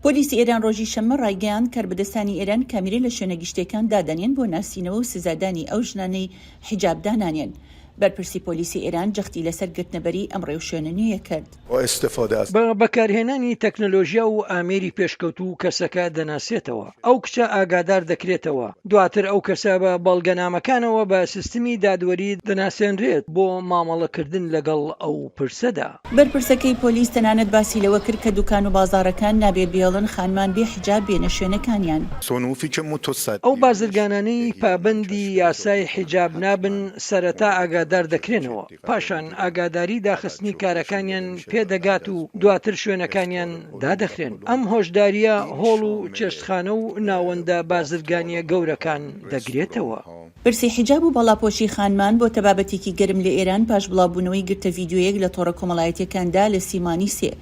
پۆلیسی ئێران ڕۆژی شەممە ڕایگەیاند کاربەدەستانی ئێران کامیرە لە شوێنە گشتەکان دادەنێن بۆ ناسینەوە و سزادانی ئەو ژنانەی حیجاب دانانێن. بەرپرسی پۆلیسی ئێران جەختی لەسەر گرتنەبەری ئەم ڕێوشوێنە نوێیە کرد. بە بەکارهێنانی تەکنۆلۆژیا و ئامێری پێشکەوتوو کەسەکە دەناسێتەوە. ئەو کچە ئاگادار دەکرێتەوە. دواتر ئەو کەسە بە بەڵگەنامەکانەوە بە سیستمی دادوەری دەناسێنرێت بۆ مامەڵەکردن لەگەڵ ئەو پرسەدا. بەرپرسەکەی پۆلیس تەنانەت باسی لەوە کرد کە دوکان و بازاڕەکان نابێ بێڵن خانمان بێ حیجاب بێنە شوێنەکانیان. ئەو بازرگانانەی پابەندی یاسای حیجاب نابن سەرەتا ئاگادار دەکرێنەوە، پاشان ئاگاداری داخستنی کارەکانیان پێدەگات و دواتر شوێنەکانیان دادەخرێن. ئەم هۆشداریە هۆڵ و چێشتخانە و ناوەندە بازرگانیە گەورەکان دەگرێتەوە. پرسی حیجاب و بەڵاپۆشی خانمان بۆ تەبابەتێکی گەرم لە ئێران پاش بڵاوبوونەوەی گرتە ڤیدیۆیەک لە تۆڕە کۆمەڵایەتیەکاندا لە سیمانی سێ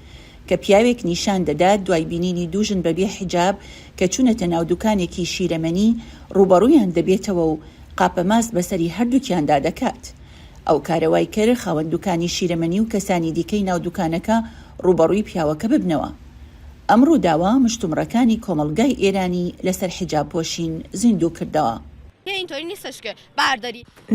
کە پیاوێک نیشان دەدات دوای بینینی دووژن بەبێ حیجاب کە چوونەتە ناو دوکانێکی شیرەمەنی ڕوبەڕوویان دەبێتەوە و قاپەماست بەسەری هەردووکیاندا دەکات. ئەو کارەوای کرد خاوەندوکانی شیرەمەنی و کەسانی دیکەی ناو دوکانەکە ڕوبەڕووی پیاوەکە ببنەوە. ئەمڕۆ داوا مشتومڕەکانی کۆمەڵگای ئێرانی لەسەر حیجاب پۆشین زیندوو کردەوە.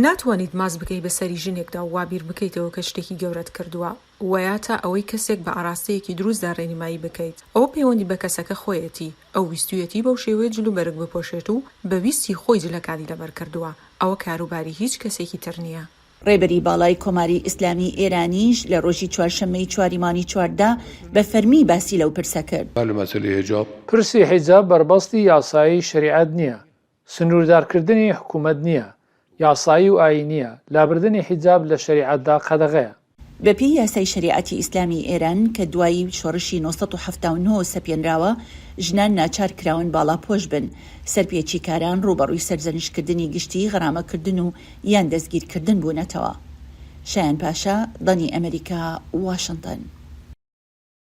ناتوانیت ماز بکەی بەسەری ژنێکدا و وابیر بکەیتەوە کە شتێکی گەورەت کردووە وایە تا ئەوەی کەسێک بە ئاراستەیەکی دروستدا ڕێنمایی بکەیت. ئەو پەیوەندی بە کەسەکە خۆیەتی، ئەو ویستویەتی بەو شێوەیە جلوبەرگ بپۆشێت و بەویستی خۆی جلەکانی لەبەر کردووە. ئەوە کاروباری هیچ کەسێکی تر نییە. ڕێبەری باڵای کۆماری ئیسلامی ئێرانیش لە ڕۆژی چوارشەممەی چواریمانی چواردا بە فەرمی باسی لەو پرسە کرد. پرسی حیجاب بربەستی یاسایی شریعەت نییە، سنووردارکردنی حکوومەت نییە، یاسایی و ئاینیە. لابردنی حیجاب لە شریعەتدا قەدەغەیە. بەپێی یاسای شریعەتی ئیسلامی ئێران کە دوایی شۆڕشی 1979 سەپێنراوە، ژنان ناچار کراون باڵاپۆش بن، سەرپێچی کاران ڕوبەڕووی سەرزەنشکردنی گشتی غەرامەکردن و یان دەستگیرکردن بوونەتەوە. شایان پاشا، دەنی ئەمریکا، واشنگتن.